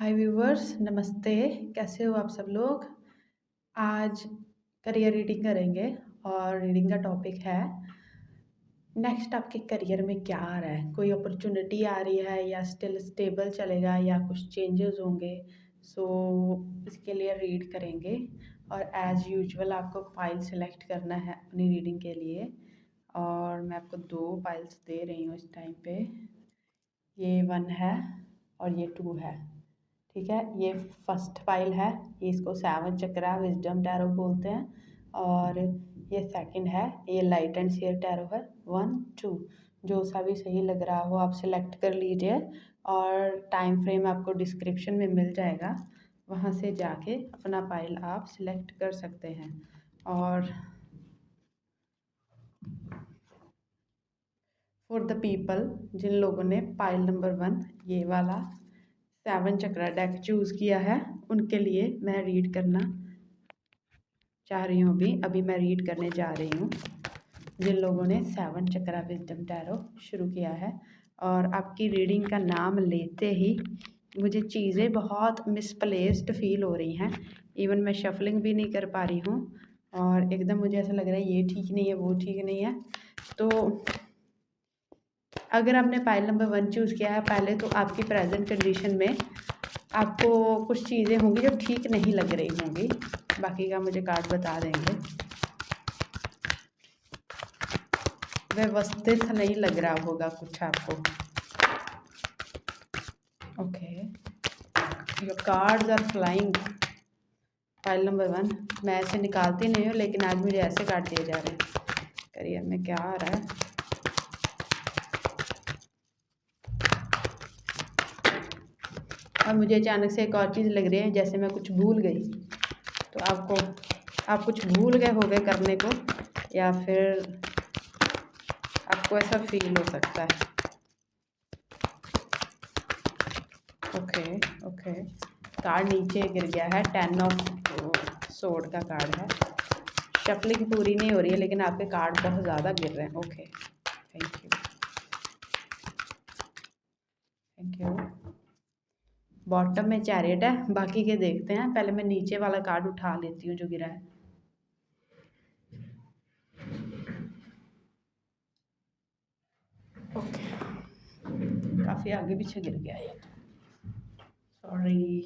हाय viewers, नमस्ते। कैसे हो आप सब लोग। आज करियर रीडिंग करेंगे और रीडिंग का टॉपिक है नेक्स्ट आपके करियर में क्या आ रहा है। कोई अपॉर्चुनिटी आ रही है या स्टिल स्टेबल चलेगा या कुछ चेंजेस होंगे। सो इसके लिए रीड करेंगे और एज़ यूजुअल आपको फाइल सेलेक्ट करना है अपनी रीडिंग के लिए। और मैं आपको 2 फाइल्स दे रही हूँ इस टाइम पे। ये 1 है और ये 2 है। ठीक है, ये फर्स्ट फाइल है, ये इसको 7 चक्रा विजडम टैरो बोलते हैं। और ये सेकंड है, ये लाइट एंड शेयर टैरो है। 1 2 जो सा भी सही लग रहा हो आप सिलेक्ट कर लीजिए और टाइम फ्रेम आपको डिस्क्रिप्शन में मिल जाएगा, वहाँ से जाके अपना फाइल आप सिलेक्ट कर सकते हैं। और फॉर द पीपल जिन लोगों ने फाइल नंबर 1 ये वाला 7 चक्रा डेक चूज़ किया है, उनके लिए मैं रीड करना चाह रही हूँ। अभी मैं रीड करने जा रही हूँ जिन लोगों ने 7 चक्रा विजडम टैरो शुरू किया है। और आपकी रीडिंग का नाम लेते ही मुझे चीज़ें बहुत मिसप्लेस्ड फील हो रही हैं। इवन मैं शफलिंग भी नहीं कर पा रही हूँ और एकदम मुझे ऐसा लग रहा है ये ठीक नहीं है, वो ठीक नहीं है। तो अगर आपने फाइल नंबर 1 चूज़ किया है, पहले तो आपकी प्रेजेंट कंडीशन में आपको कुछ चीज़ें होंगी जो ठीक नहीं लग रही होंगी। बाकी का मुझे कार्ड बता देंगे। व्यवस्थित नहीं लग रहा होगा कुछ आपको। Okay, your cards are flying. File number 1 मैं ऐसे निकालती नहीं हूँ, लेकिन आज मुझे ऐसे कार्ड दिए जा रहे हैं। करियर में क्या आ रहा है। और मुझे अचानक से एक और चीज़ लग रही है, जैसे मैं कुछ भूल गई। तो आप कुछ भूल गए होगे करने को, या फिर आपको ऐसा फील हो सकता है। ओके, कार्ड नीचे गिर गया है। 10 ऑफ सोर्ड का कार्ड है। शफलिंग पूरी नहीं हो रही है, लेकिन आपके कार्ड बहुत ज़्यादा गिर रहे हैं। Okay, thank you. बॉटम में चैरियट है, बाकी के देखते हैं। पहले मैं नीचे वाला कार्ड उठा लेती हूँ जो गिरा है। ओके, काफ़ी आगे पीछे गिर गया ये, सॉरी।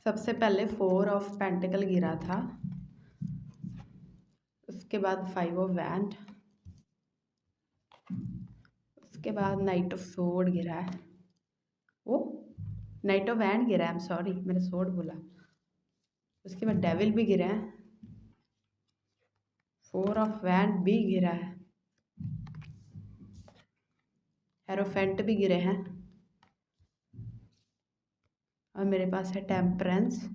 सबसे पहले 4 ऑफ पेंटिकल गिरा था, उसके बाद 5 ऑफ वैंड, उसके बाद नाइट ऑफ सोर्ड गिरा है। वो नाइट ऑफ वैंड गिरा है, आई एम सॉरी, मैंने सोर्ड बोला। उसके बाद डेविल भी गिरा है, 4 ऑफ वैंड भी गिरा है, हेरोफेंट भी गिरे हैं, और मेरे पास है टेम्परेंस।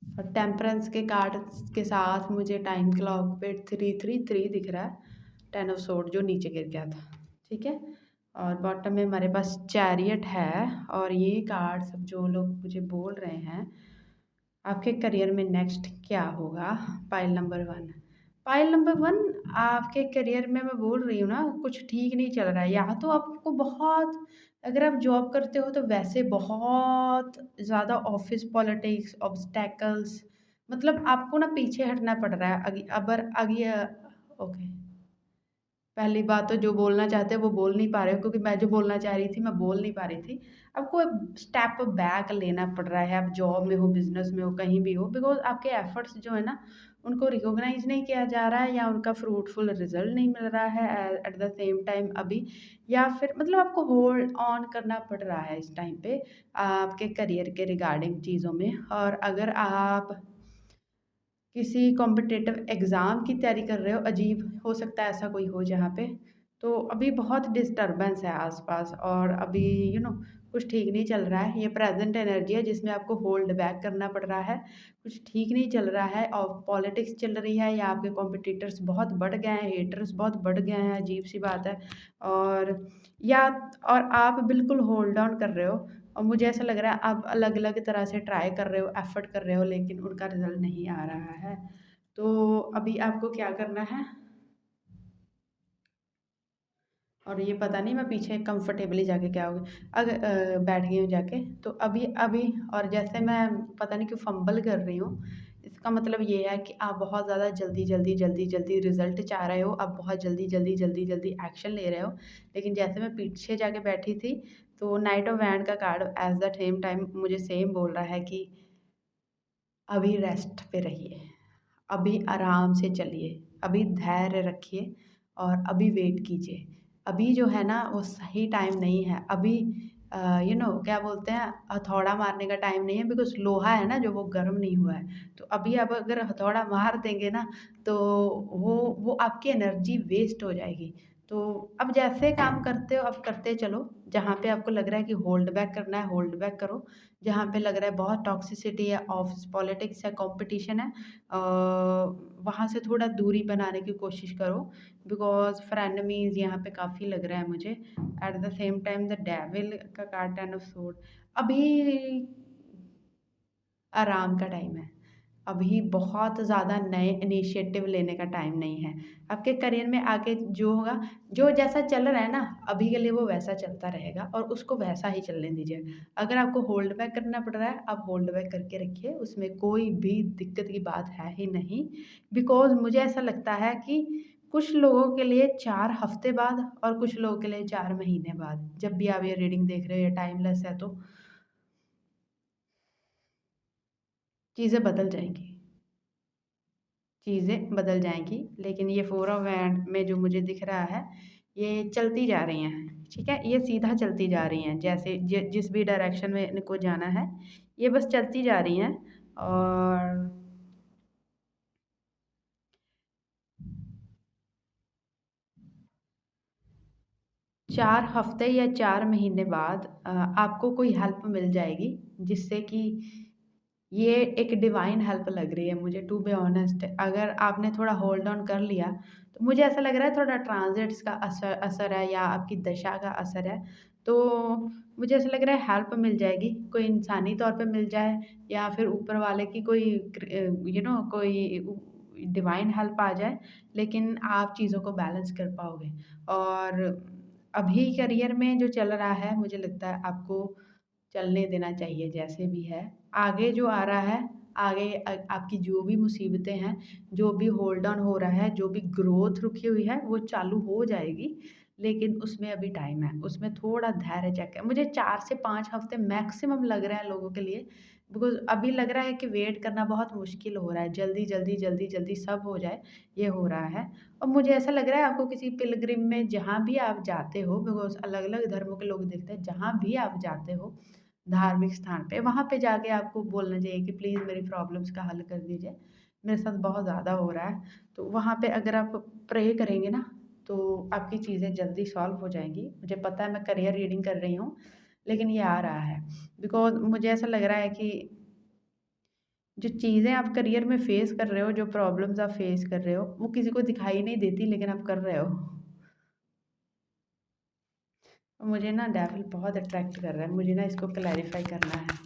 और टेम्परेंस के कार्ड के साथ मुझे टाइम क्लॉक पे 333 दिख रहा है। 10 ऑफ सोर्ड जो नीचे गिर गया था। ठीक है, और बॉटम में हमारे पास चैरियट है। और ये कार्ड सब जो लोग मुझे बोल रहे हैं आपके करियर में नेक्स्ट क्या होगा। फाइल नंबर 1 आपके करियर में मैं बोल रही हूँ ना, कुछ ठीक नहीं चल रहा है। या तो आपको बहुत, अगर आप जॉब करते हो तो वैसे बहुत ज़्यादा ऑफिस पॉलिटिक्स, ऑब्स्टैकल्स, मतलब आपको ना पीछे हटना पड़ रहा है। ओके, पहली बात तो जो बोलना चाहते हैं वो बोल नहीं पा रहे हो, क्योंकि मैं जो बोलना चाह रही थी मैं बोल नहीं पा रही थी। आपको स्टेप बैक लेना पड़ रहा है, आप जॉब में हो, बिजनेस में हो, कहीं भी हो, बिकॉज आपके एफर्ट्स जो है ना उनको रिकॉग्नाइज नहीं किया जा रहा है, या उनका फ्रूटफुल रिजल्ट नहीं मिल रहा है एट द सेम टाइम अभी। या फिर मतलब आपको होल्ड ऑन करना पड़ रहा है इस टाइम पे आपके करियर के रिगार्डिंग चीज़ों में। और अगर आप किसी कॉम्पिटिटिव एग्ज़ाम की तैयारी कर रहे हो, अजीब हो सकता है ऐसा कोई हो जहाँ पे, तो अभी बहुत डिस्टर्बेंस है आसपास, और अभी कुछ ठीक नहीं चल रहा है। ये प्रेजेंट एनर्जी है जिसमें आपको होल्ड बैक करना पड़ रहा है। कुछ ठीक नहीं चल रहा है और पॉलिटिक्स चल रही है, या आपके कॉम्पिटिटर्स बहुत बढ़ गए हैं, हेटर्स बहुत बढ़ गए हैं, अजीब सी बात है। और या और आप बिल्कुल होल्ड ऑन कर रहे हो, और मुझे ऐसा लग रहा है आप अलग अलग तरह से ट्राई कर रहे हो, एफर्ट कर रहे हो, लेकिन उनका रिजल्ट नहीं आ रहा है। तो अभी आपको क्या करना है, और ये पता नहीं मैं पीछे कंफर्टेबली जाके क्या होगा, अगर बैठ गई हूँ जाके, तो अभी अभी और जैसे मैं पता नहीं क्यों फंबल कर रही हूँ, इसका मतलब ये है कि आप बहुत ज़्यादा जल्दी जल्दी जल्दी जल्दी रिजल्ट चाह रहे हो, आप बहुत जल्दी जल्दी जल्दी जल्दी एक्शन ले रहे हो। लेकिन जैसे मैं पीछे जाके बैठी थी, तो नाइट ऑफ वैंड का card at the same time मुझे सेम बोल रहा है कि अभी रेस्ट पे रहिए, अभी आराम से चलिए, अभी धैर्य रखिए और अभी वेट कीजिए। अभी जो है ना वो सही टाइम नहीं है। अभी क्या बोलते हैं, हथौड़ा मारने का टाइम नहीं है, बिकॉज़ लोहा है ना जो वो गर्म नहीं हुआ है। तो अभी आप अगर हथौड़ा मार देंगे ना तो वो आपकी एनर्जी वेस्ट हो जाएगी। तो अब जैसे काम करते हो अब करते चलो, जहाँ पे आपको लग रहा है कि होल्ड बैक करना है, होल्ड बैक करो। जहाँ पे लग रहा है बहुत टॉक्सिसिटी है, ऑफ़िस पॉलिटिक्स है, कॉम्पिटिशन है, वहाँ से थोड़ा दूरी बनाने की कोशिश करो, बिकॉज़ फ्रेनेमीज़ यहाँ पे काफ़ी लग रहा है मुझे। At the same time the devil का कार्ड, टेन ऑफ स्वॉर्ड। अभी आराम का टाइम है। अभी बहुत ज़्यादा नए इनिशिएटिव लेने का टाइम नहीं है। आपके करियर में आगे जो होगा, जो जैसा चल रहा है ना, अभी के लिए वो वैसा चलता रहेगा और उसको वैसा ही चलने दीजिए। अगर आपको होल्ड बैक करना पड़ रहा है, आप होल्ड बैक करके रखिए, उसमें कोई भी दिक्कत की बात है ही नहीं। बिकॉज़ मुझे ऐसा लगता है कि कुछ लोगों के लिए 4 हफ्ते बाद और कुछ लोगों के लिए 4 महीने बाद, जब भी आप ये रीडिंग देख रहे हो, ये टाइमलेस है, तो चीज़ें बदल जाएँगी। चीज़ें बदल जाएँगी, लेकिन ये 4 ऑफ हैंड में जो मुझे दिख रहा है, ये चलती जा रही हैं, ठीक है? ये सीधा चलती जा रही हैं, जैसे जिस भी डायरेक्शन में इनको जाना है, ये बस चलती जा रही हैं। और 4 हफ्ते या 4 महीने बाद आपको कोई हेल्प मिल जाएगी, जिससे कि ये एक डिवाइन हेल्प लग रही है मुझे, टू बी ऑनेस्ट। अगर आपने थोड़ा होल्ड ऑन कर लिया, तो मुझे ऐसा लग रहा है थोड़ा ट्रांजिट्स का असर असर है या आपकी दशा का असर है। तो मुझे ऐसा लग रहा है हेल्प मिल जाएगी, कोई इंसानी तौर पे मिल जाए या फिर ऊपर वाले की कोई कोई डिवाइन हेल्प आ जाए, लेकिन आप चीज़ों को बैलेंस कर पाओगे। और अभी करियर में जो चल रहा है, मुझे लगता है आपको चलने देना चाहिए जैसे भी है। आगे जो आ रहा है, आगे आपकी जो भी मुसीबतें हैं, जो भी होल्ड ऑन हो रहा है, जो भी ग्रोथ रुकी हुई है, वो चालू हो जाएगी। लेकिन उसमें अभी टाइम है, उसमें थोड़ा धैर्य चाहिए। मुझे 4 से 5 हफ्ते मैक्सिमम लग रहे हैं लोगों के लिए, बिकॉज़ अभी लग रहा है कि वेट करना बहुत मुश्किल हो रहा है, जल्दी, जल्दी, जल्दी, जल्दी सब हो जाए, ये हो रहा है। और मुझे ऐसा लग रहा है आपको किसी पिलग्रिम में जहाँ भी आप जाते हो, बिकॉज़ अलग-अलग धर्मों के लोग देखते हैं, जहाँ भी आप जाते हो धार्मिक स्थान पे, वहाँ पे जाके आपको बोलना चाहिए कि प्लीज़ मेरी प्रॉब्लम्स का हल कर दीजिए, मेरे साथ बहुत ज़्यादा हो रहा है। तो वहाँ पे अगर आप प्रे करेंगे ना, तो आपकी चीज़ें जल्दी सॉल्व हो जाएँगी। मुझे पता है मैं करियर रीडिंग कर रही हूँ, लेकिन ये आ रहा है, बिकॉज़ मुझे ऐसा लग रहा है कि जो चीज़ें आप करियर में फेस कर रहे हो, जो प्रॉब्लम्स आप फेस कर रहे हो, वो किसी को दिखाई नहीं देती, लेकिन आप कर रहे हो। मुझे ना डेविल बहुत अट्रैक्ट कर रहा है, मुझे ना इसको क्लैरिफ़ाई करना है।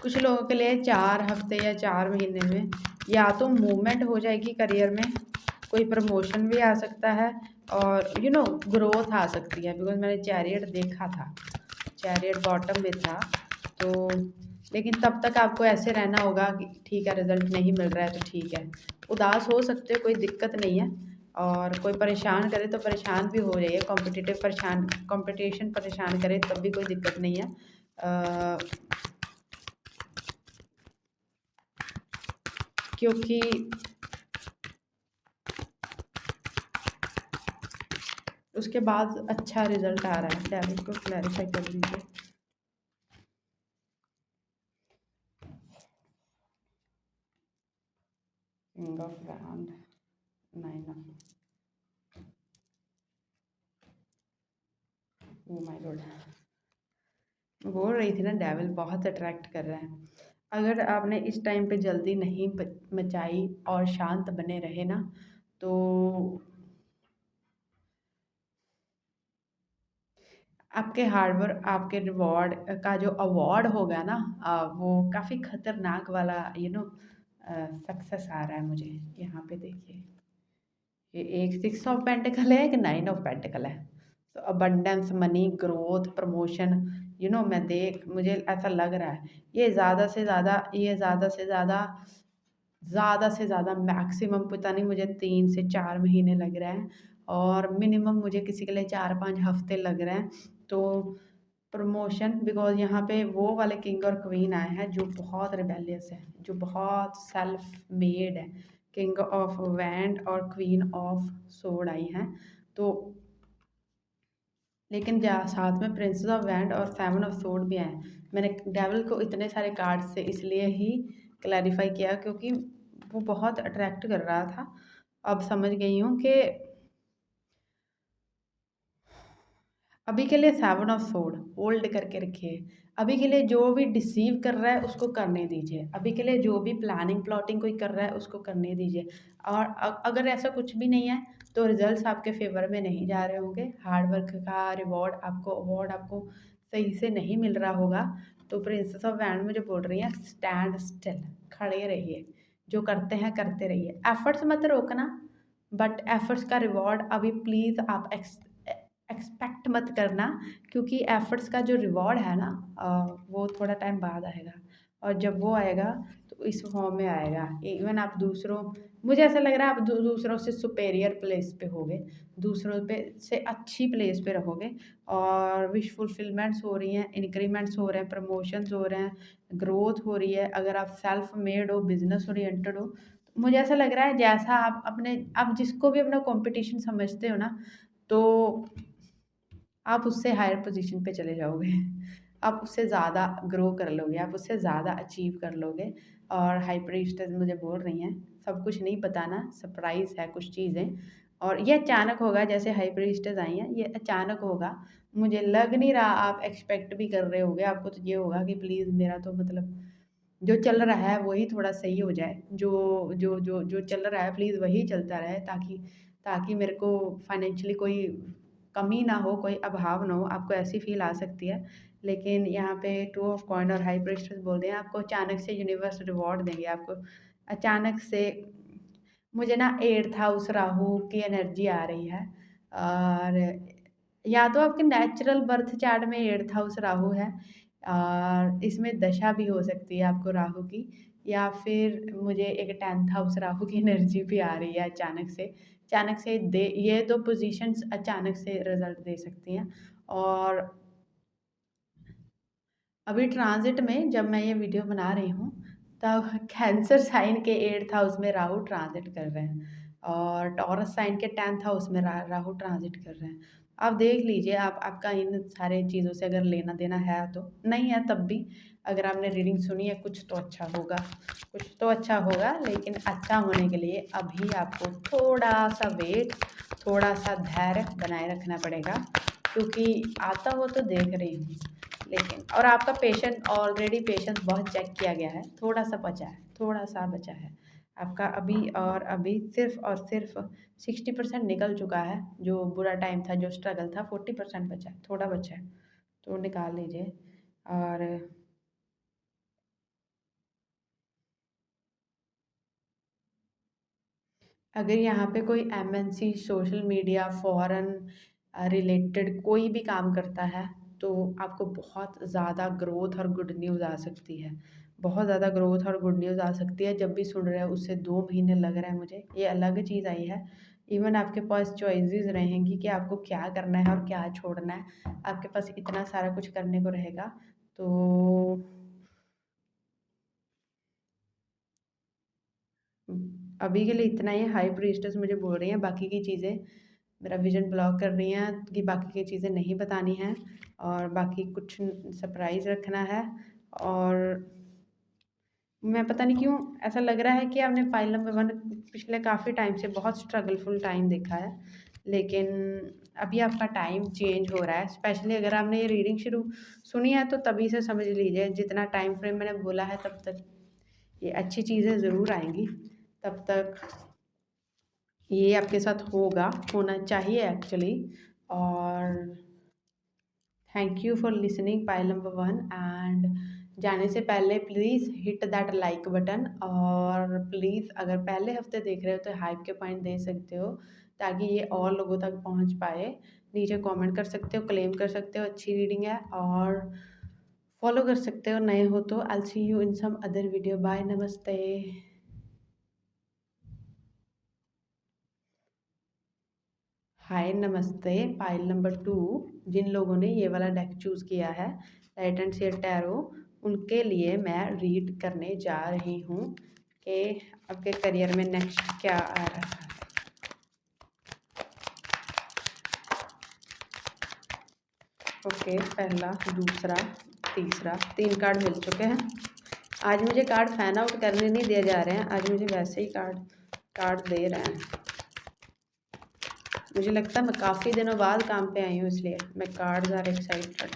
कुछ लोगों के लिए 4 हफ्ते या 4 महीने में या तो मूवमेंट हो जाएगी करियर में, कोई प्रमोशन भी आ सकता है और ग्रोथ आ सकती है, बिकॉज़ मैंने चैरियट देखा था, चैरियट बॉटम में था। तो लेकिन तब तक आपको ऐसे रहना होगा कि ठीक है, रिज़ल्ट नहीं मिल रहा है तो ठीक है। उदास हो सकते हो, कोई दिक्कत नहीं है। और कोई परेशान करे तो परेशान भी हो जाइए, कॉम्पिटिशन परेशान करे तब भी कोई दिक्कत नहीं है। क्योंकि उसके बाद अच्छा रिज़ल्ट आ रहा है, डेविल को क्लैरिफ़ाई कर दीजिए। King of wand, 9 of, oh my God. बोल रही थी ना डेविल बहुत अट्रैक्ट कर रहा है। अगर आपने इस टाइम पे जल्दी नहीं मचाई और शांत बने रहे ना, तो आपके हार्ड वर्क, आपके रिवॉर्ड का जो अवार्ड होगा ना, वो काफ़ी खतरनाक वाला सक्सेस आ रहा है मुझे। यहाँ पे देखिए, ये एक 6 ऑफ पेंटिकल है, एक 9 ऑफ पेंटिकल है। तो अबंडेंस, मनी, ग्रोथ, प्रमोशन, मुझे ऐसा लग रहा है ये ज़्यादा से ज़्यादा मैक्सिमम पता नहीं, मुझे 3 से 4 महीने लग रहे हैं, और मिनिमम मुझे किसी के लिए 4-5 हफ्ते लग रहे हैं। तो प्रमोशन, बिकॉज यहाँ पे वो वाले किंग और क्वीन आए हैं जो बहुत रिबेलियस है, जो बहुत सेल्फ मेड है। किंग ऑफ वैंड और क्वीन ऑफ सोड आई हैं। तो लेकिन साथ में प्रिंसेस ऑफ वैंड और 7 ऑफ सोड भी आए। मैंने डेविल को इतने सारे कार्ड से इसलिए ही क्लैरिफाई किया क्योंकि वो बहुत अट्रैक्ट कर रहा था। अब समझ गई हूँ कि अभी के लिए 7 ऑफ सोड होल्ड करके रखिए। अभी के लिए जो भी डिसीव कर रहा है उसको करने दीजिए। अभी के लिए जो भी प्लानिंग प्लॉटिंग कोई कर रहा है उसको करने दीजिए। और अगर ऐसा कुछ भी नहीं है तो रिजल्ट्स आपके फेवर में नहीं जा रहे होंगे। हार्ड वर्क का अवार्ड आपको सही से नहीं मिल रहा होगा। तो प्रिंसेस ऑफ वैंड मुझे बोल रही है स्टैंड स्टिल, खड़े रहिए, जो करते हैं करते रहिए, एफर्ट्स मत रोकना, बट एफर्ट्स का रिवॉर्ड अभी प्लीज़ आप एक्सपेक्ट मत करना, क्योंकि एफर्ट्स का जो रिवॉर्ड है ना वो थोड़ा टाइम बाद आएगा। और जब वो आएगा तो इस फॉर्म में आएगा। इवन आप दूसरों, मुझे ऐसा लग रहा है आप दूसरों से सुपेरियर प्लेस पे होगे, दूसरों पे से अच्छी प्लेस पे रहोगे, और विश फुलफिलमेंट्स हो रही हैं, इंक्रीमेंट्स हो रहे हैं, प्रमोशंस हो रहे हैं, ग्रोथ हो रही है। अगर आप सेल्फ मेड हो, बिजनेस ओरिएंटेड हो, तो मुझे ऐसा लग रहा है जैसा आप जिसको भी अपना कंपटीशन समझते हो ना, तो आप उससे हायर पोजीशन पे चले जाओगे। आप उससे ज़्यादा ग्रो कर लोगे, आप उससे ज़्यादा अचीव कर लोगे। और हाई प्रीस्टेस मुझे बोल रही हैं सब कुछ नहीं बताना, सरप्राइज़ है कुछ चीज़ें, और ये अचानक होगा। जैसे हाई प्रीस्टेस आई हैं, ये अचानक होगा। मुझे लग नहीं रहा आप एक्सपेक्ट भी कर रहे होगे। आपको तो ये होगा कि प्लीज़ मेरा तो मतलब जो चल रहा है वही थोड़ा सही हो जाए, जो जो जो जो चल रहा है प्लीज़ वही चलता रहे, ताकि ताकि मेरे को फाइनेंशियली कोई कमी ना हो, कोई अभाव ना हो। आपको ऐसी फील आ सकती है। लेकिन यहाँ पे 2 ऑफ कॉइन और हाई प्रीस्टेस बोल रहे हैं आपको अचानक से यूनिवर्स रिवॉर्ड देंगे। आपको अचानक से, मुझे ना 8th हाउस राहु की एनर्जी आ रही है। और या तो आपके नेचुरल बर्थ चार्ट में 8th हाउस राहु है, और इसमें दशा भी हो सकती है आपको राहु की, या फिर मुझे एक 10th हाउस राहु की एनर्जी भी आ रही है अचानक से। अचानक से दे ये 2 पोजीशंस अचानक से रिजल्ट दे सकती हैं। और अभी ट्रांजिट में जब मैं ये वीडियो बना रही हूँ, तब कैंसर साइन के 8th हाउस में राहु ट्रांजिट कर रहे हैं, और टॉरस साइन के 10th हाउस में राहु ट्रांजिट कर रहे हैं। आप देख लीजिए, आपका इन सारे चीज़ों से अगर लेना देना है तो, नहीं है तब भी अगर आपने रीडिंग सुनी है कुछ तो अच्छा होगा, कुछ तो अच्छा होगा। लेकिन अच्छा होने के लिए अभी आपको थोड़ा सा वेट, थोड़ा सा धैर्य बनाए रखना पड़ेगा, क्योंकि आता हो तो देख रही हूँ। लेकिन और आपका पेशेंस, ऑलरेडी पेशेंस बहुत चेक किया गया है, थोड़ा सा बचा है, थोड़ा सा बचा है आपका अभी। और अभी सिर्फ और सिर्फ 60% निकल चुका है। जो बुरा टाइम था, जो स्ट्रगल था, 40% बचा है, थोड़ा बचा है, तो निकाल लीजिए। और अगर यहाँ पे कोई MNC, social media, foreign related कोई भी काम करता है, तो आपको बहुत ज़्यादा ग्रोथ और गुड न्यूज़ आ सकती है। बहुत ज़्यादा ग्रोथ और गुड न्यूज़ आ सकती है। जब भी सुन रहे हो उससे 2 महीने लग रहा है मुझे, ये अलग चीज़ आई है। इवन आपके पास चॉइसेस रहेंगी कि आपको क्या करना है और क्या छोड़ना है। आपके पास इतना सारा कुछ करने को रहेगा। तो अभी के लिए इतना ही। हाई प्रीस्टेस मुझे बोल रही हैं बाकी की चीज़ें मेरा विजन ब्लॉक कर रही हैं, कि बाकी की चीज़ें नहीं बतानी हैं, और बाकी कुछ सरप्राइज़ रखना है। और मैं पता नहीं क्यों ऐसा लग रहा है कि आपने फाइल नंबर 1 पिछले काफ़ी टाइम से बहुत स्ट्रगलफुल टाइम देखा है, लेकिन अभी आपका टाइम चेंज हो रहा है। स्पेशली अगर आपने ये रीडिंग शुरू सुनी है तो तभी से समझ लीजिए, जितना टाइम फ्रेम मैंने बोला है तब तक ये अच्छी चीज़ें ज़रूर आएंगी। तब तक ये आपके साथ होगा, होना चाहिए एक्चुअली। और thank you for listening pile number 1, and जाने से पहले please hit that like button, और प्लीज़ अगर पहले हफ्ते देख रहे हो तो हाइप के पॉइंट दे सकते हो ताकि ये और लोगों तक पहुंच पाए। नीचे कमेंट कर सकते हो, क्लेम कर सकते हो अच्छी रीडिंग है, और फॉलो कर सकते हो नए हो तो। I see you in some other video. Bye, नमस्ते। हाय, नमस्ते। पाइल नंबर 2, जिन लोगों ने ये वाला डेक चूज़ किया है, लाइट एंड शेयर टैरो, उनके लिए मैं रीड करने जा रही हूँ कि आपके करियर में नेक्स्ट क्या आ रहा है। ओके, पहला, दूसरा, तीसरा, 3 कार्ड मिल चुके हैं। आज मुझे कार्ड फैन आउट करने नहीं दिए जा रहे हैं, आज मुझे वैसे ही कार्ड दे रहे हैं। मुझे लगता है मैं काफ़ी दिनों बाद काम पे आई हूँ, इसलिए मैं कार्ड्स आर एक्साइटेड।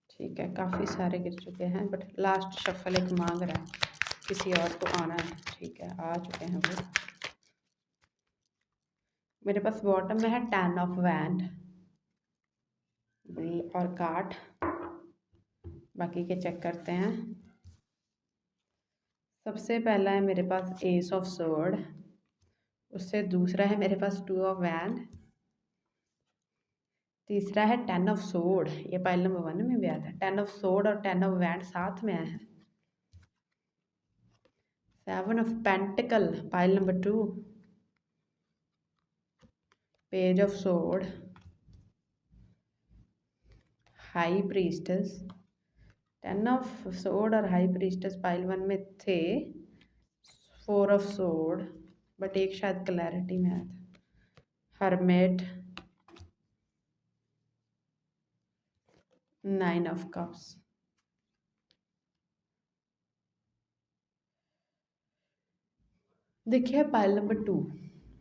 ठीक है, काफ़ी सारे गिर चुके हैं, बट लास्ट शफल एक मांग रहा है, किसी और को आना है। ठीक है, आ चुके हैं वो। मेरे पास बॉटम में है 10 ऑफ वैंड और कार्ड। बाकी के चेक करते हैं। सबसे पहला है मेरे पास एस ऑफ सोर्ड, उससे दूसरा है मेरे पास 2 ऑफ वैंड, तीसरा है 10 ऑफ सोर्ड। ये पाइल नंबर 1 में भी आता है। 10 ऑफ सोर्ड और 10 ऑफ वैंड साथ में आए हैं। 7 of pentacle, pile number 2, page of sword, high प्रीस्टस। 10 of sword और हाई प्रीस्टस पाइल 1 में थे। 4 ऑफ सोर्ड, बट एक शायद क्लैरिटी में आया था। Hermit, 9 of cups. देखिए पाइल नंबर 2,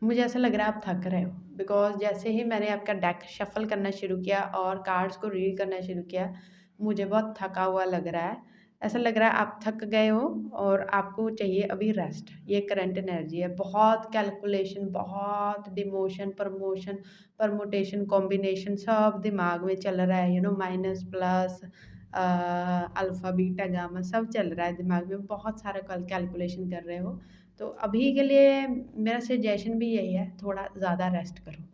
मुझे ऐसा लग रहा है आप थक रहे हो, बिकॉज जैसे ही मैंने आपका डेक शफल करना शुरू किया और कार्ड्स को रीड करना शुरू किया, मुझे बहुत थका हुआ लग रहा है। ऐसा लग रहा है आप थक गए हो और आपको चाहिए अभी रेस्ट। ये करंट एनर्जी है, बहुत कैलकुलेशन, बहुत डिमोशन, प्रमोशन, परमोटेशन, कॉम्बिनेशन सब दिमाग में चल रहा है। Minus plus, alpha beta gamma सब चल रहा है दिमाग में, बहुत सारा कैलकुलेशन कर रहे हो। तो अभी के लिए मेरा सजेशन भी यही है, थोड़ा ज़्यादा रेस्ट करो,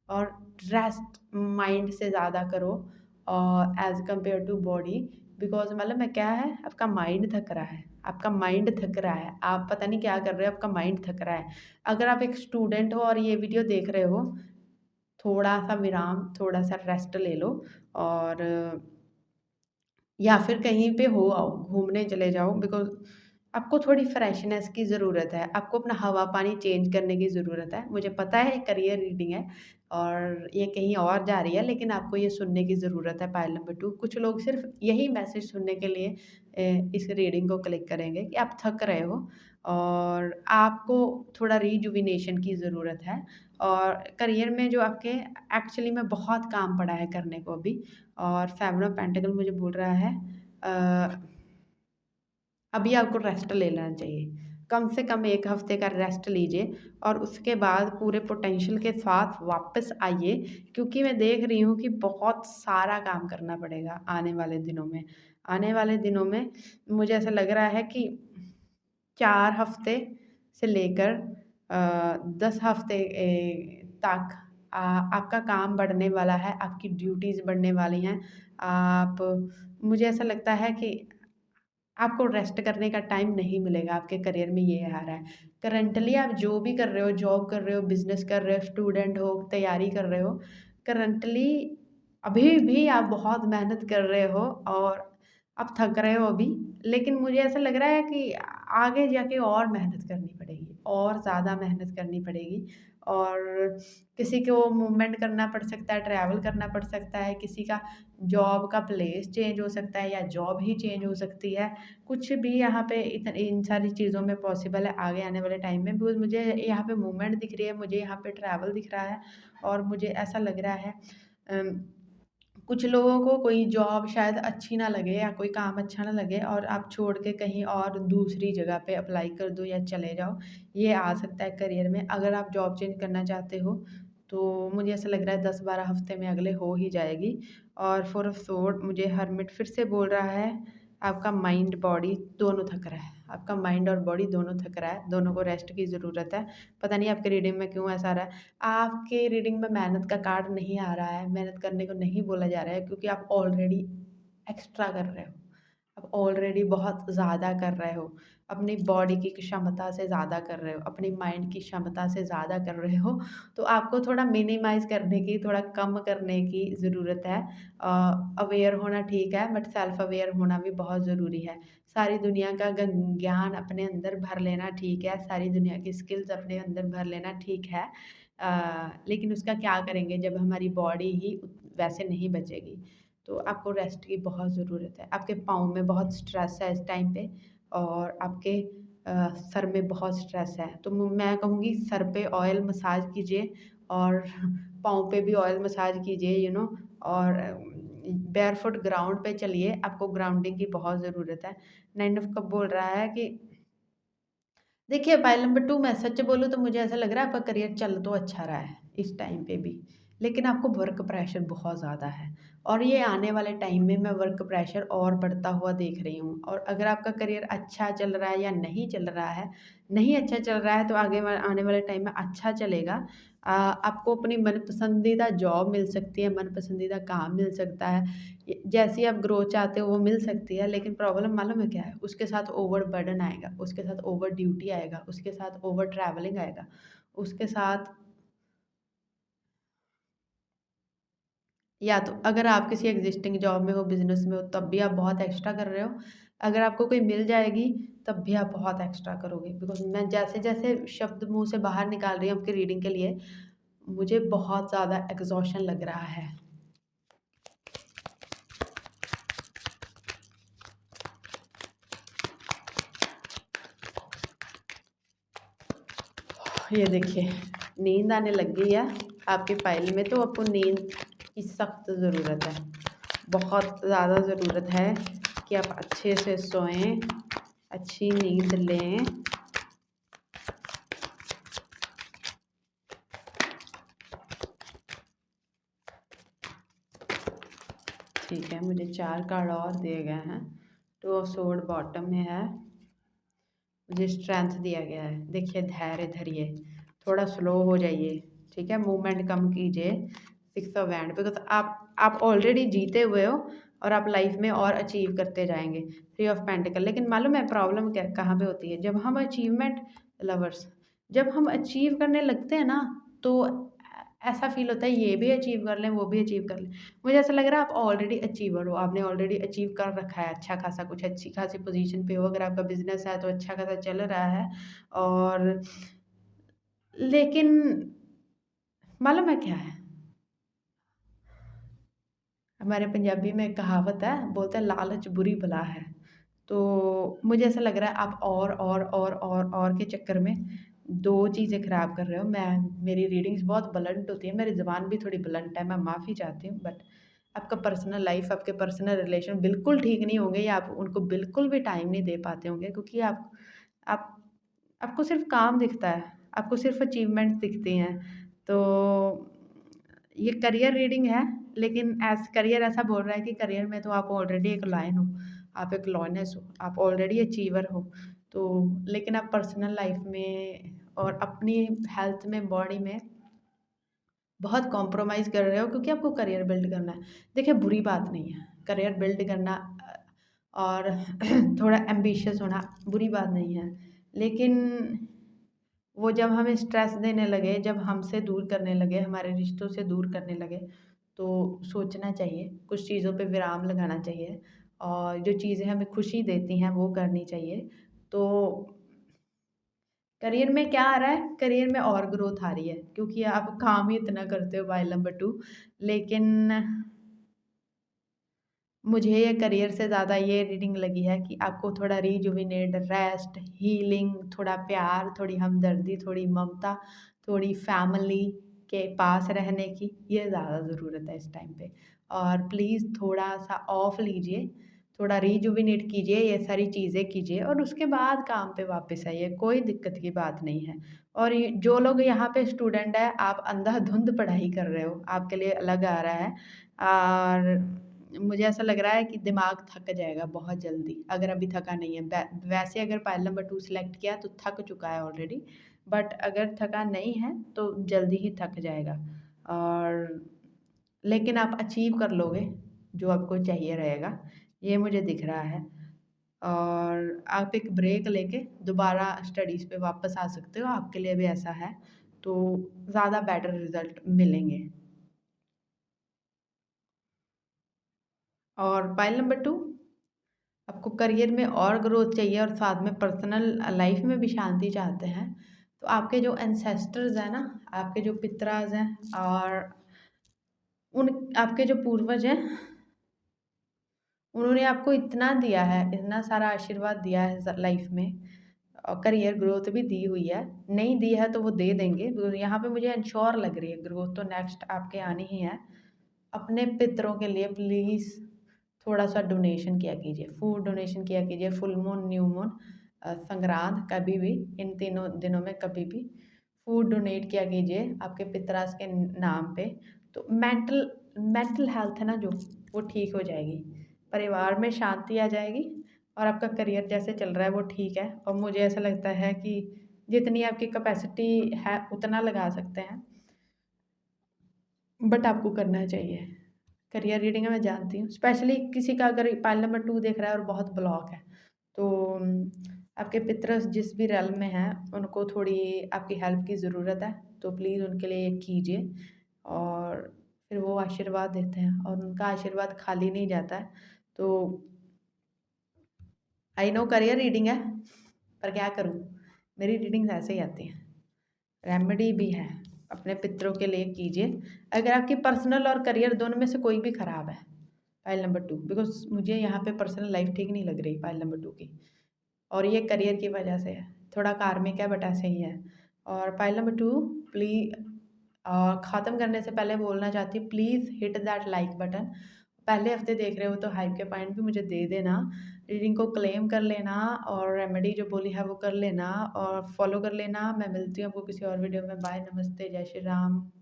और रेस्ट माइंड से ज़्यादा करो और as compare to body. Because मतलब मैं क्या है, आपका माइंड थक रहा है, आपका माइंड थक रहा है, आप पता नहीं क्या कर रहे हो, आपका माइंड थक रहा है। अगर आप एक स्टूडेंट हो और ये वीडियो देख रहे हो, थोड़ा सा विराम, थोड़ा सा रेस्ट ले लो, और या फिर कहीं पे हो आओ, घूमने चले जाओ। बिकॉज आपको थोड़ी फ्रेशनेस की ज़रूरत है, आपको अपना हवा पानी चेंज करने की ज़रूरत है। मुझे पता है करियर रीडिंग है और ये कहीं और जा रही है, लेकिन आपको ये सुनने की ज़रूरत है। पाइल नंबर 2, कुछ लोग सिर्फ यही मैसेज सुनने के लिए इस रीडिंग को क्लिक करेंगे कि आप थक रहे हो और आपको थोड़ा रिजुविनेशन की ज़रूरत है, और करियर में जो आपके एक्चुअली में बहुत काम पड़ा है करने को अभी। और 7 ऑफ पेंटिकल मुझे बोल रहा है अभी आपको रेस्ट ले लेना चाहिए, कम से कम 1 हफ्ते का रेस्ट लीजिए, और उसके बाद पूरे पोटेंशियल के साथ वापस आइए। क्योंकि मैं देख रही हूँ कि बहुत सारा काम करना पड़ेगा आने वाले दिनों में। आने वाले दिनों में मुझे ऐसा लग रहा है कि 4 हफ्ते से लेकर 10 हफ्ते तक आपका काम बढ़ने वाला है, आपकी ड्यूटीज़ बढ़ने वाली हैं। आप मुझे ऐसा लगता है कि आपको रेस्ट करने का टाइम नहीं मिलेगा, आपके करियर में ये आ रहा है। करंटली आप जो भी कर रहे हो, जॉब कर रहे हो, बिज़नेस कर रहे हो, स्टूडेंट हो, तैयारी कर रहे हो, करंटली अभी भी आप बहुत मेहनत कर रहे हो और आप थक रहे हो अभी। लेकिन मुझे ऐसा लग रहा है कि आगे जाके और मेहनत करनी पड़ेगी, और ज़्यादा मेहनत करनी पड़ेगी, और किसी को मूवमेंट करना पड़ सकता है, ट्रैवल करना पड़ सकता है, किसी का जॉब का प्लेस चेंज हो सकता है, या जॉब ही चेंज हो सकती है। कुछ भी यहाँ पे इन सारी चीज़ों में पॉसिबल है आगे आने वाले टाइम में। बिकॉज़ मुझे यहाँ पे मूवमेंट दिख रही है, मुझे यहाँ पे ट्रैवल दिख रहा है, और मुझे ऐसा लग रहा है कुछ लोगों को कोई जॉब शायद अच्छी ना लगे या कोई काम अच्छा ना लगे, और आप छोड़ के कहीं और दूसरी जगह पे अप्लाई कर दो या चले जाओ। ये आ सकता है करियर में। अगर आप जॉब चेंज करना चाहते हो तो मुझे ऐसा लग रहा है 10-12 हफ्ते में अगले हो ही जाएगी। और फोर ऑफ सोर्ड मुझे हर्मिट फिर से बोल रहा है आपका माइंड बॉडी दोनों थक रहा है, आपका माइंड और बॉडी दोनों थक रहा है, दोनों को रेस्ट की ज़रूरत है। पता नहीं आपके रीडिंग में क्यों ऐसा आ रहा है। आपके रीडिंग में मेहनत का कार्ड नहीं आ रहा है, मेहनत करने को नहीं बोला जा रहा है, क्योंकि आप ऑलरेडी एक्स्ट्रा कर रहे हो, आप ऑलरेडी बहुत ज़्यादा कर रहे हो, अपनी बॉडी की क्षमता से ज़्यादा कर रहे हो, अपनी माइंड की क्षमता से ज़्यादा कर रहे हो। तो आपको थोड़ा मिनिमाइज़ करने की, थोड़ा कम करने की ज़रूरत है। अवेयर होना ठीक है, बट सेल्फ अवेयर होना भी बहुत ज़रूरी है। सारी दुनिया का ज्ञान अपने अंदर भर लेना ठीक है, सारी दुनिया की स्किल्स अपने अंदर भर लेना ठीक है, लेकिन उसका क्या करेंगे जब हमारी बॉडी ही वैसे नहीं बचेगी। तो आपको रेस्ट की बहुत ज़रूरत है। आपके पाँव में बहुत स्ट्रेस है इस टाइम पे, और आपके सर में बहुत स्ट्रेस है। तो मैं कहूँगी सर पे ऑयल मसाज कीजिए, और पाँव पे भी ऑयल मसाज कीजिए, और बेयरफुट ग्राउंड पे चलिए, आपको ग्राउंडिंग की बहुत ज़रूरत है। 9 ऑफ कप बोल रहा है कि देखिए, पाइल नंबर 2 मैं सच बोलूँ तो मुझे ऐसा लग रहा है आपका करियर चल तो अच्छा रहा है इस टाइम पे भी, लेकिन आपको वर्क प्रेशर बहुत ज़्यादा है, और ये आने वाले टाइम में मैं वर्क प्रेशर और बढ़ता हुआ देख रही हूँ। और अगर आपका करियर अच्छा चल रहा है या नहीं चल रहा है, नहीं अच्छा चल रहा है तो आने वाले टाइम में अच्छा चलेगा। आपको अपनी मनपसंदीदा जॉब मिल सकती है, मनपसंदीदा काम मिल सकता है, जैसी आप ग्रोथ चाहते हो वो मिल सकती है। लेकिन प्रॉब्लम मालूम है क्या है? उसके साथ ओवर बर्डन आएगा, उसके साथ ओवर ड्यूटी आएगा, उसके साथ ओवर ट्रैवलिंग आएगा, उसके साथ, या तो अगर आप किसी एग्जिस्टिंग जॉब में हो, बिजनेस में हो, तब भी आप बहुत एक्स्ट्रा कर रहे हो। अगर आपको कोई मिल जाएगी तब भी आप बहुत एक्स्ट्रा करोगे, बिकॉज मैं जैसे जैसे शब्द मुंह से बाहर निकाल रही हूँ आपकी रीडिंग के लिए, मुझे बहुत ज़्यादा एग्जॉशन लग रहा है। ये देखिए, नींद आने लग गई है आपकी फाइल में, तो आपको नींद की सख्त ज़रूरत है, बहुत ज़्यादा ज़रूरत है कि आप अच्छे से सोएं, अच्छी नींद लें। ठीक है, मुझे 4 कार्ड और दिए गए हैं। 2 ऑफ सोर्ड बॉटम में है, मुझे स्ट्रेंथ दिया गया है। देखिए, धैर्य धरिए, थोड़ा स्लो हो जाइए, ठीक है, मूवमेंट कम कीजिए। 6 ऑफ वैंड, बिकॉज आप ऑलरेडी जीते हुए हो, और आप लाइफ में और अचीव करते जाएंगे। 3 ऑफ पेंटिकल, लेकिन मालूम है प्रॉब्लम क्या कहाँ पे होती है? जब हम अचीवमेंट लवर्स, जब हम अचीव करने लगते हैं ना, तो ऐसा फील होता है ये भी अचीव कर लें, वो भी अचीव कर लें। मुझे ऐसा लग रहा है आप ऑलरेडी अचीवर हो, आपने ऑलरेडी अचीव कर रखा है अच्छा खासा, कुछ अच्छी खासी पोजीशन पे हो। अगर आपका बिजनेस है तो अच्छा खासा चल रहा है, और लेकिन मालूम है क्या है? हमारे पंजाबी में एक कहावत है, बोलते हैं लालच बुरी बला है। तो मुझे ऐसा लग रहा है आप और के चक्कर में 2 चीज़ें ख़राब कर रहे हो। मेरी रीडिंग्स बहुत ब्लंट होती है, मेरी ज़ुबान भी थोड़ी ब्लंट है, मैं माफ़ी चाहती हूँ, बट आपका पर्सनल लाइफ़, आपके पर्सनल रिलेशन बिल्कुल ठीक नहीं होंगे, या आप उनको बिल्कुल भी टाइम नहीं दे पाते होंगे, क्योंकि आप आपको सिर्फ़ काम दिखता है, आपको सिर्फ़ अचीवमेंट्स दिखती हैं। तो ये करियर रीडिंग है, लेकिन करियर ऐसा बोल रहा है कि करियर में तो आप ऑलरेडी एक लायन हो, आप एक लॉयनेस हो, आप ऑलरेडी अचीवर हो। तो लेकिन आप पर्सनल लाइफ में और अपनी हेल्थ में, बॉडी में बहुत कॉम्प्रोमाइज़ कर रहे हो, क्योंकि आपको करियर बिल्ड करना है। देखिए, बुरी बात नहीं है करियर बिल्ड करना, और थोड़ा एम्बिशियस होना बुरी बात नहीं है, लेकिन वो जब हमें स्ट्रेस देने लगे, जब हमसे दूर करने लगे, हमारे रिश्तों से दूर करने लगे, तो सोचना चाहिए, कुछ चीज़ों पे विराम लगाना चाहिए, और जो चीज़ें हमें खुशी देती हैं वो करनी चाहिए। तो करियर में क्या आ रहा है? करियर में और ग्रोथ आ रही है, क्योंकि आप काम ही इतना करते हो, पाइल नंबर 2। लेकिन मुझे ये करियर से ज़्यादा ये रीडिंग लगी है कि आपको थोड़ा रिजुविनेट, रेस्ट, हीलिंग, थोड़ा प्यार, थोड़ी हमदर्दी, थोड़ी ममता, थोड़ी फैमिली के पास रहने की, ये ज़्यादा ज़रूरत है इस टाइम पे। और प्लीज़ थोड़ा सा ऑफ लीजिए, थोड़ा रिजुविनेट कीजिए, ये सारी चीज़ें कीजिए और उसके बाद काम पे वापस आइए, कोई दिक्कत की बात नहीं है। और ये जो लोग यहाँ पे स्टूडेंट हैं, आप अंधाधुंध पढ़ाई कर रहे हो, आपके लिए अलग आ रहा है और मुझे ऐसा लग रहा है कि दिमाग थक जाएगा बहुत जल्दी, अगर अभी थका नहीं है। वैसे अगर पाइल नंबर 2 सेलेक्ट किया तो थक चुका है ऑलरेडी, बट अगर थका नहीं है तो जल्दी ही थक जाएगा और लेकिन आप अचीव कर लोगे जो आपको चाहिए रहेगा, ये मुझे दिख रहा है। और आप एक ब्रेक लेके दोबारा स्टडीज़ पे वापस आ सकते हो, आपके लिए भी ऐसा है, तो ज़्यादा बेटर रिज़ल्ट मिलेंगे। और पाइल नंबर 2, आपको करियर में और ग्रोथ चाहिए और साथ में पर्सनल लाइफ में भी शांति चाहते हैं, तो आपके जो एंसेस्टर्स हैं ना, आपके जो पितराज हैं और उन आपके जो पूर्वज हैं, उन्होंने आपको इतना दिया है, इतना सारा आशीर्वाद दिया है लाइफ में और करियर ग्रोथ भी दी हुई है। नहीं दी है तो वो दे देंगे, यहाँ पे मुझे इंश्योर लग रही है ग्रोथ तो नेक्स्ट आपके आनी ही है। अपने पितरों के लिए प्लीज़ थोड़ा सा डोनेशन किया कीजिए, फूड डोनेशन किया कीजिए, फुल मून, न्यू मून, संक्रांत, कभी भी इन तीनों दिनों में कभी भी फूड डोनेट किया कीजिए आपके पितराज के नाम पे। तो मेंटल मेंटल हेल्थ है ना जो, वो ठीक हो जाएगी, परिवार में शांति आ जाएगी और आपका करियर जैसे चल रहा है वो ठीक है। और मुझे ऐसा लगता है कि जितनी आपकी कैपेसिटी है उतना लगा सकते हैं, बट आपको करना चाहिए। करियर रीडिंग है मैं जानती हूँ, स्पेशली किसी का अगर पाइल नंबर 2 देख रहा है और बहुत ब्लॉक है, तो आपके पितरस जिस भी रेल में हैं उनको थोड़ी आपकी हेल्प की ज़रूरत है, तो प्लीज़ उनके लिए ये कीजिए और फिर वो आशीर्वाद देते हैं और उनका आशीर्वाद खाली नहीं जाता है। तो आई नो करियर रीडिंग है, पर क्या करूँ, मेरी रीडिंग्स ऐसे ही आती हैं। रेमेडी भी है, अपने पितरों के लिए कीजिए अगर आपकी पर्सनल और करियर दोनों में से कोई भी ख़राब है। पाइल नंबर 2, बिकॉज़ मुझे यहाँ पे पर्सनल लाइफ ठीक नहीं लग रही पाइल नंबर 2 की, और ये करियर की वजह से है, थोड़ा कार्मिक है बट ऐसे ही है। और पाइल नंबर 2 ख़त्म करने से पहले बोलना चाहती हूँ, please hit that like button. पहले हफ्ते देख रहे हो तो हाइप के पॉइंट भी मुझे दे देना, रीडिंग को क्लेम कर लेना और रेमेडी जो बोली है वो कर लेना और फॉलो कर लेना। मैं मिलती हूँ आपको किसी और वीडियो में। बाय, नमस्ते, जय श्री राम।